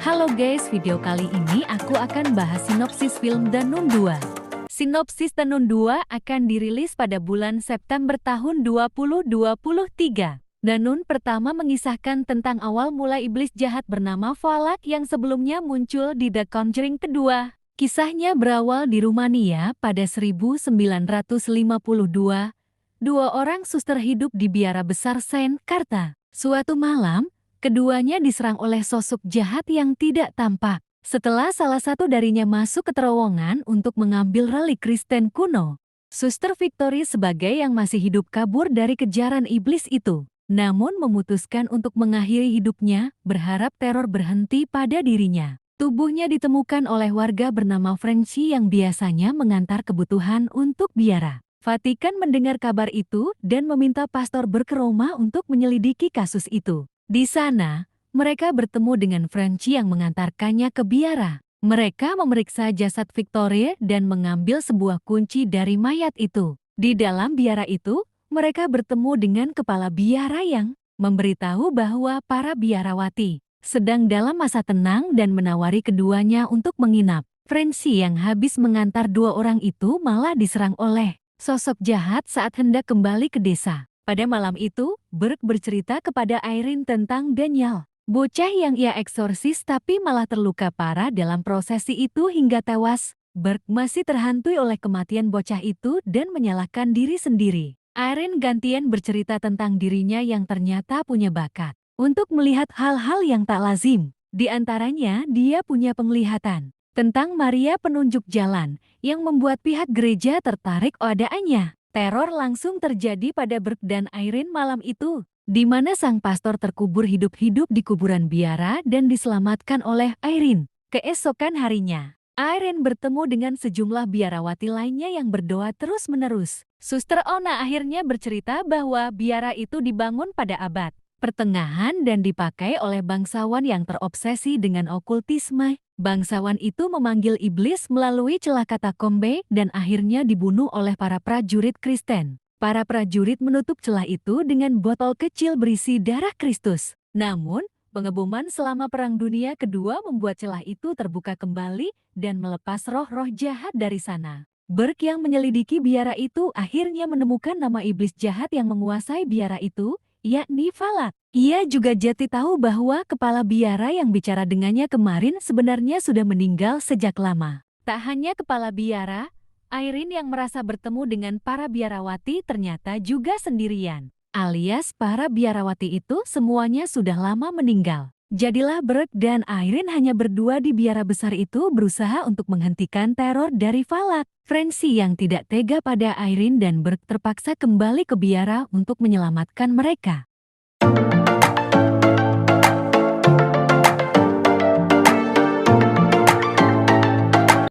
Halo guys, video kali ini aku akan bahas sinopsis film Danun 2. Sinopsis Danun 2 akan dirilis pada bulan September tahun 2023. Danun pertama mengisahkan tentang awal mula iblis jahat bernama Valak yang sebelumnya muncul di The Conjuring kedua. Kisahnya berawal di Rumania pada 1952. Dua orang suster hidup di biara besar Saint Carta. Suatu malam, keduanya diserang oleh sosok jahat yang tidak tampak. Setelah salah satu darinya masuk ke terowongan untuk mengambil relik Kristen kuno, Suster Victory sebagai yang masih hidup kabur dari kejaran iblis itu. Namun memutuskan untuk mengakhiri hidupnya, berharap teror berhenti pada dirinya. Tubuhnya ditemukan oleh warga bernama Frenchy yang biasanya mengantar kebutuhan untuk biara. Vatikan mendengar kabar itu dan meminta pastor berkeroma untuk menyelidiki kasus itu. Di sana, mereka bertemu dengan Frenchy yang mengantarkannya ke biara. Mereka memeriksa jasad Victoria dan mengambil sebuah kunci dari mayat itu. Di dalam biara itu, mereka bertemu dengan kepala biara yang memberitahu bahwa para biarawati sedang dalam masa tenang dan menawari keduanya untuk menginap. Frenchy yang habis mengantar dua orang itu malah diserang oleh sosok jahat saat hendak kembali ke desa. Pada malam itu, Burke bercerita kepada Irene tentang Daniel, bocah yang ia eksorsis tapi malah terluka parah dalam prosesi itu hingga tewas. Burke masih terhantui oleh kematian bocah itu dan menyalahkan diri sendiri. Irene gantian bercerita tentang dirinya yang ternyata punya bakat untuk melihat hal-hal yang tak lazim. Di antaranya, dia punya penglihatan tentang Maria penunjuk jalan yang membuat pihak gereja tertarik padaannya. Teror langsung terjadi pada Burke dan Irene malam itu, di mana sang pastor terkubur hidup-hidup di kuburan biara dan diselamatkan oleh Irene. Keesokan harinya, Irene bertemu dengan sejumlah biarawati lainnya yang berdoa terus-menerus. Suster Ona akhirnya bercerita bahwa biara itu dibangun pada abad pertengahan dan dipakai oleh bangsawan yang terobsesi dengan okultisme. Bangsawan itu memanggil iblis melalui celah katakombe dan akhirnya dibunuh oleh para prajurit Kristen. Para prajurit menutup celah itu dengan botol kecil berisi darah Kristus. Namun, pengeboman selama Perang Dunia Kedua membuat celah itu terbuka kembali dan melepas roh-roh jahat dari sana. Burke yang menyelidiki biara itu akhirnya menemukan nama iblis jahat yang menguasai biara itu, yakni Valak. Ia juga jati tahu bahwa kepala biara yang bicara dengannya kemarin sebenarnya sudah meninggal sejak lama. Tak hanya kepala biara, Irene yang merasa bertemu dengan para biarawati ternyata juga sendirian. Alias para biarawati itu semuanya sudah lama meninggal. Jadilah Burke dan Irene hanya berdua di biara besar itu berusaha untuk menghentikan teror dari Valak. Frenchy yang tidak tega pada Irene dan Burke terpaksa kembali ke biara untuk menyelamatkan mereka.